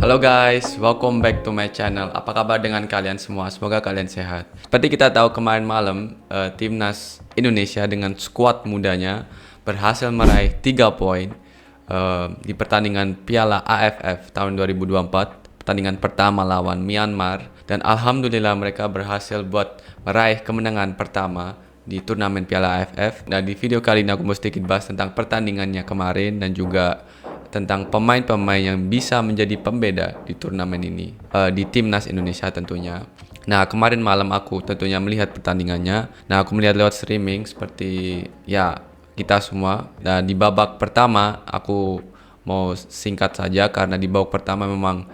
Halo guys, welcome back to my channel. Apa kabar dengan kalian semua? Semoga kalian sehat. Seperti kita tahu kemarin malam, timnas Indonesia dengan skuad mudanya berhasil meraih 3 poin di pertandingan Piala AFF tahun 2024, pertandingan pertama lawan Myanmar, dan alhamdulillah mereka berhasil buat meraih kemenangan pertama di turnamen Piala AFF. Nah, di video kali ini aku mau sedikit bahas tentang pertandingannya kemarin dan juga tentang pemain-pemain yang bisa menjadi pembeda di turnamen ini, di timnas Indonesia tentunya. Nah, kemarin malam aku tentunya melihat pertandingannya. Nah, aku melihat lewat streaming seperti ya kita semua. Dan di babak pertama aku mau singkat saja karena di babak pertama memang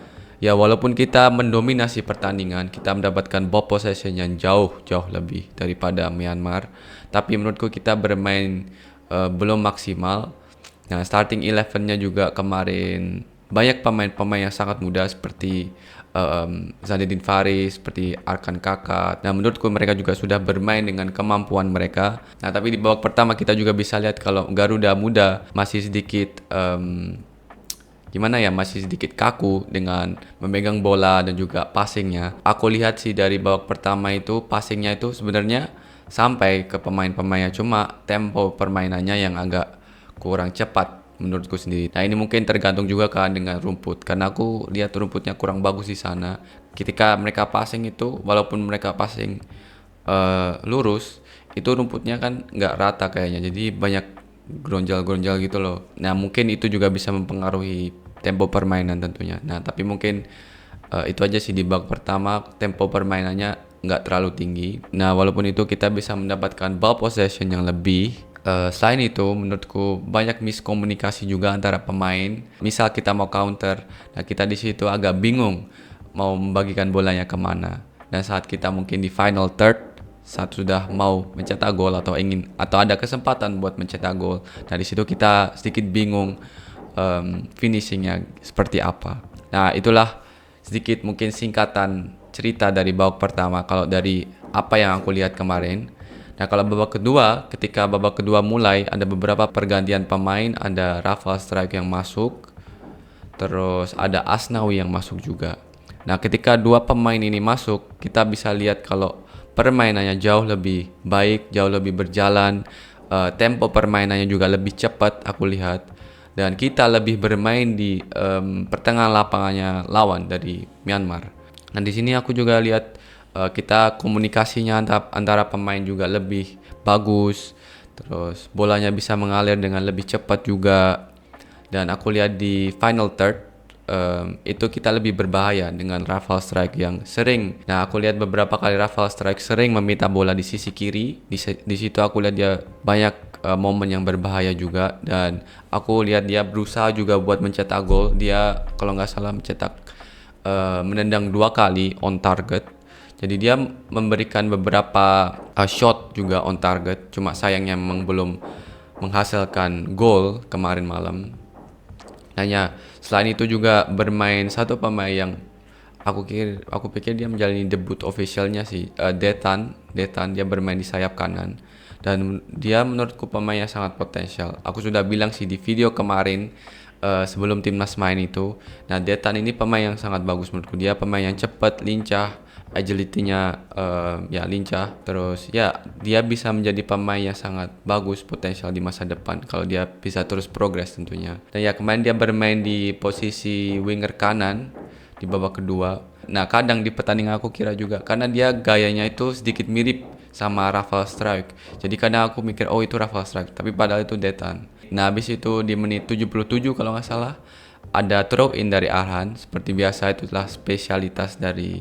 ya walaupun kita mendominasi pertandingan, kita mendapatkan ball possession yang jauh lebih daripada Myanmar, tapi menurutku kita bermain belum maksimal. Nah, starting 11-nya juga kemarin banyak pemain-pemain yang sangat muda seperti Zainuddin Faris, seperti Arkan Kakak. Nah, menurutku mereka juga sudah bermain dengan kemampuan mereka. Nah, tapi di babak pertama kita juga bisa lihat kalau Garuda Muda masih sedikit masih sedikit kaku dengan memegang bola dan juga passingnya. Aku lihat sih dari babak pertama itu passingnya itu sebenarnya sampai ke pemain-pemainnya, cuma tempo permainannya yang agak kurang cepat menurutku sendiri. Nah, ini mungkin tergantung juga kan dengan rumput, karena aku lihat rumputnya kurang bagus di sana. Ketika mereka passing itu, walaupun mereka passing lurus, itu rumputnya kan nggak rata kayaknya, jadi banyak gronjal-gronjal gitu loh. Nah, mungkin itu juga bisa mempengaruhi tempo permainan tentunya. Nah, tapi mungkin itu aja sih di babak pertama, tempo permainannya nggak terlalu tinggi. Nah, walaupun itu kita bisa mendapatkan ball possession yang lebih. Selain itu, menurutku banyak miskomunikasi juga antara pemain. Misal kita mau counter, nah kita di situ agak bingung mau membagikan bolanya kemana. Dan saat kita mungkin di final third, saat sudah mau mencetak gol atau ada kesempatan buat mencetak gol, nah di situ kita sedikit bingung finishingnya seperti apa. Nah, itulah sedikit mungkin singkatan cerita dari babak pertama kalau dari apa yang aku lihat kemarin. Nah, kalau ketika babak kedua mulai, ada beberapa pergantian pemain, ada Rafael Strike yang masuk, terus ada Asnawi yang masuk juga. Nah, ketika dua pemain ini masuk, kita bisa lihat kalau permainannya jauh lebih baik, jauh lebih berjalan, tempo permainannya juga lebih cepat aku lihat, dan kita lebih bermain di pertengahan lapangannya lawan dari Myanmar. Nah, di sini aku juga lihat kita komunikasinya antara pemain juga lebih bagus, terus bolanya bisa mengalir dengan lebih cepat juga. Dan aku lihat di final third itu kita lebih berbahaya dengan Rafael Strike yang sering. Nah, aku lihat beberapa kali Rafael Strike sering meminta bola di sisi kiri. Di situ aku lihat dia banyak momen yang berbahaya juga, dan aku lihat dia berusaha juga buat mencetak gol. Dia kalau nggak salah menendang 2 kali on target. Jadi dia memberikan beberapa shot juga on target, cuma sayangnya memang belum menghasilkan gol kemarin malam. Nah ya, selain itu juga bermain satu pemain yang aku pikir dia menjalani debut officialnya sih, Detan dia bermain di sayap kanan, dan dia menurutku pemain yang sangat potensial. Aku sudah bilang sih di video kemarin sebelum timnas main itu. Nah, Detan ini pemain yang sangat bagus menurutku. Dia pemain yang cepat, lincah, agility-nya ya lincah. Terus ya dia bisa menjadi pemain yang sangat bagus potensial di masa depan kalau dia bisa terus progres tentunya. Dan ya kemarin dia bermain di posisi winger kanan di babak kedua. Nah, kadang di pertandingan aku kira juga karena dia gayanya itu sedikit mirip sama Rafael Strike. Jadi kadang aku mikir oh itu Rafael Strike, tapi padahal itu Detan. Nah, habis itu di menit 77 kalau nggak salah ada throw in dari Arhan. Seperti biasa itu adalah spesialitas dari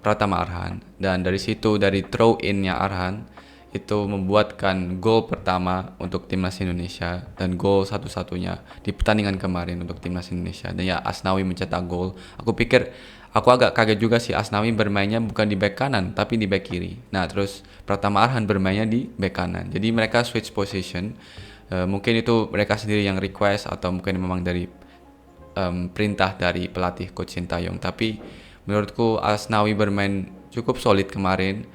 Pratama Arhan. Dan dari situ dari throw in-nya Arhan itu membuatkan gol pertama untuk timnas Indonesia dan gol satu-satunya di pertandingan kemarin untuk timnas Indonesia. Dan ya Asnawi mencetak gol. Aku agak kaget juga sih, Asnawi bermainnya bukan di back kanan tapi di back kiri. Nah, terus Pratama Arhan bermainnya di back kanan. Jadi mereka switch position. Mungkin itu mereka sendiri yang request atau mungkin memang dari perintah dari pelatih Coach Sintayong. Tapi menurutku Asnawi bermain cukup solid kemarin,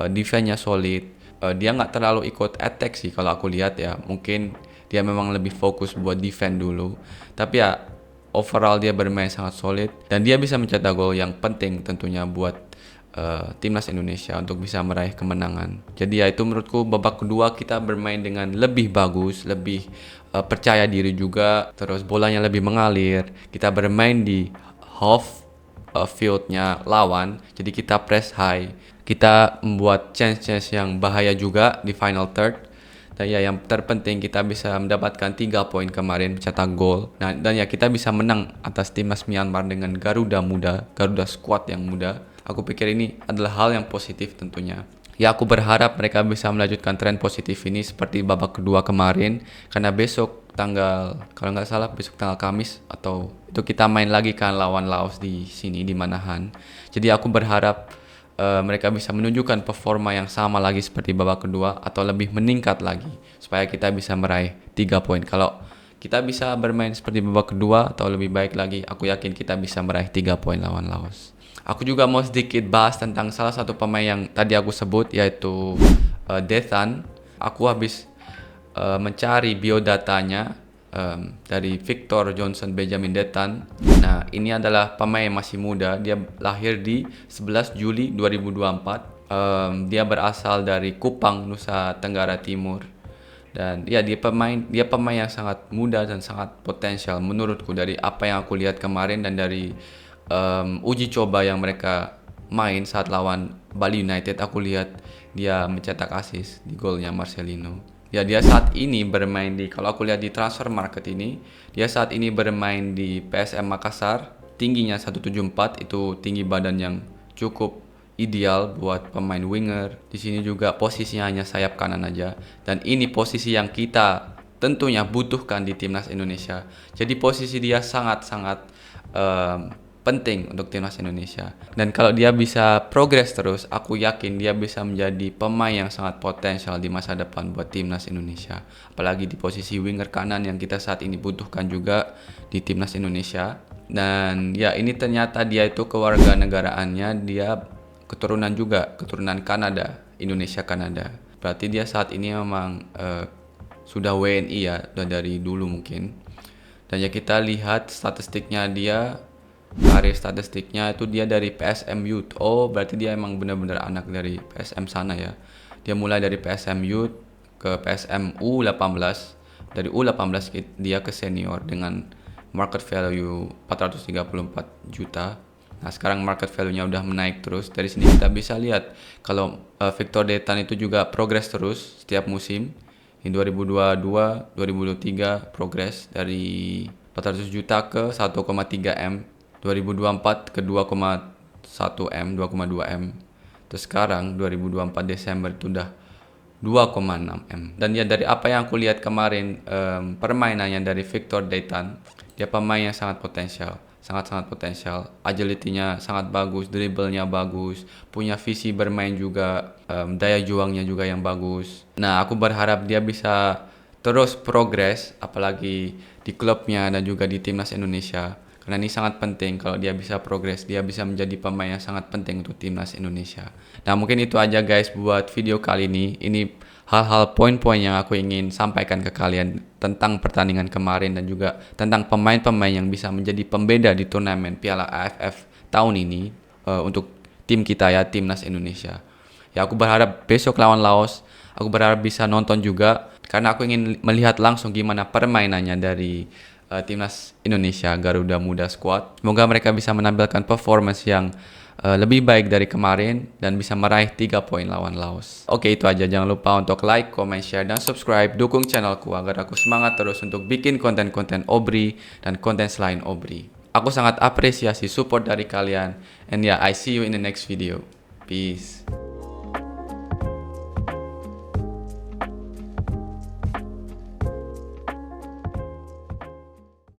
defense-nya solid. Dia nggak terlalu ikut attack sih kalau aku lihat ya. Mungkin dia memang lebih fokus buat defend dulu. Tapi ya overall dia bermain sangat solid dan dia bisa mencetak gol yang penting tentunya buat timnas Indonesia untuk bisa meraih kemenangan. Jadi ya itu menurutku babak kedua kita bermain dengan lebih bagus, lebih percaya diri juga, terus bolanya lebih mengalir. Kita bermain di half fieldnya lawan, jadi kita press high, kita membuat chance-chance yang bahaya juga di final third. Dan ya yang terpenting kita bisa mendapatkan 3 poin kemarin, mencetak gol. Nah, dan ya kita bisa menang atas timnas Myanmar dengan Garuda muda, Garuda squad yang muda. Aku pikir ini adalah hal yang positif tentunya. Ya aku berharap mereka bisa melanjutkan tren positif ini seperti babak kedua kemarin. Karena besok kalau nggak salah besok tanggal Kamis atau itu kita main lagi kan lawan Laos di sini di Manahan. Jadi aku berharap mereka bisa menunjukkan performa yang sama lagi seperti babak kedua atau lebih meningkat lagi supaya kita bisa meraih 3 poin. Kalau kita bisa bermain seperti babak kedua atau lebih baik lagi, aku yakin kita bisa meraih 3 poin lawan Laos. Aku juga mau sedikit bahas tentang salah satu pemain yang tadi aku sebut yaitu Dethan. Aku habis mencari biodatanya dari Victor Johnson Benjamin Dethan. Nah, ini adalah pemain yang masih muda. Dia lahir di 11 Juli 2024. Dia berasal dari Kupang, Nusa Tenggara Timur. Dan ya dia pemain yang sangat muda dan sangat potensial menurutku dari apa yang aku lihat kemarin dan dari uji coba yang mereka main saat lawan Bali United. Aku lihat dia mencetak assist di golnya Marcelino. Ya dia saat ini bermain kalau aku lihat di transfer market ini, dia saat ini bermain di PSM Makassar. Tingginya 174, itu tinggi badan yang cukup ideal buat pemain winger. Di sini juga posisinya hanya sayap kanan aja. Dan ini posisi yang kita tentunya butuhkan di timnas Indonesia. Jadi posisi dia sangat-sangat penting untuk timnas Indonesia. Dan kalau dia bisa progres terus, aku yakin dia bisa menjadi pemain yang sangat potensial di masa depan buat timnas Indonesia. Apalagi di posisi winger kanan yang kita saat ini butuhkan juga di timnas Indonesia. Dan ya ini ternyata dia itu kewarganegaraannya dia keturunan Kanada, Indonesia Kanada. Berarti dia saat ini memang sudah WNI ya, udah dari dulu mungkin. Dan ya kita lihat statistiknya itu dia dari PSM Youth. Oh, berarti dia emang benar-benar anak dari PSM sana ya. Dia mulai dari PSM Youth ke PSM U18. Dari U18 dia ke senior dengan market value 434 juta. Nah, sekarang market value-nya udah menaik terus. Dari sini kita bisa lihat kalau Victor Dethan itu juga progres terus setiap musim. Di 2022, 2023 progres dari 400 juta ke 1,3 M. 2024 ke 2,1 M, 2,2 M. Terus sekarang 2024 Desember itu udah 2,6 M. Dan ya dari apa yang aku lihat kemarin permainannya dari Victor Dethan, dia pemain yang sangat potensial, sangat-sangat potensial. Agility-nya sangat bagus, dribble-nya bagus, punya visi bermain juga, daya juangnya juga yang bagus. Nah, aku berharap dia bisa terus progres apalagi di klubnya dan juga di timnas Indonesia. Karena ini sangat penting kalau dia bisa progres, dia bisa menjadi pemain yang sangat penting untuk timnas Indonesia. Nah mungkin itu aja guys buat video kali ini. Ini hal-hal poin-poin yang aku ingin sampaikan ke kalian tentang pertandingan kemarin dan juga tentang pemain-pemain yang bisa menjadi pembeda di turnamen Piala AFF tahun ini untuk tim kita ya, timnas Indonesia. Ya aku berharap besok lawan Laos, aku berharap bisa nonton juga karena aku ingin melihat langsung gimana permainannya dari timnas Indonesia Garuda Muda Squad. Semoga mereka bisa menampilkan performance yang lebih baik dari kemarin dan bisa meraih 3 poin lawan Laos. Oke, itu aja. Jangan lupa untuk like, comment, share, dan subscribe. Dukung channelku agar aku semangat terus untuk bikin konten-konten Obri dan konten selain Obri. Aku sangat apresiasi support dari kalian. And yeah, I see you in the next video. Peace.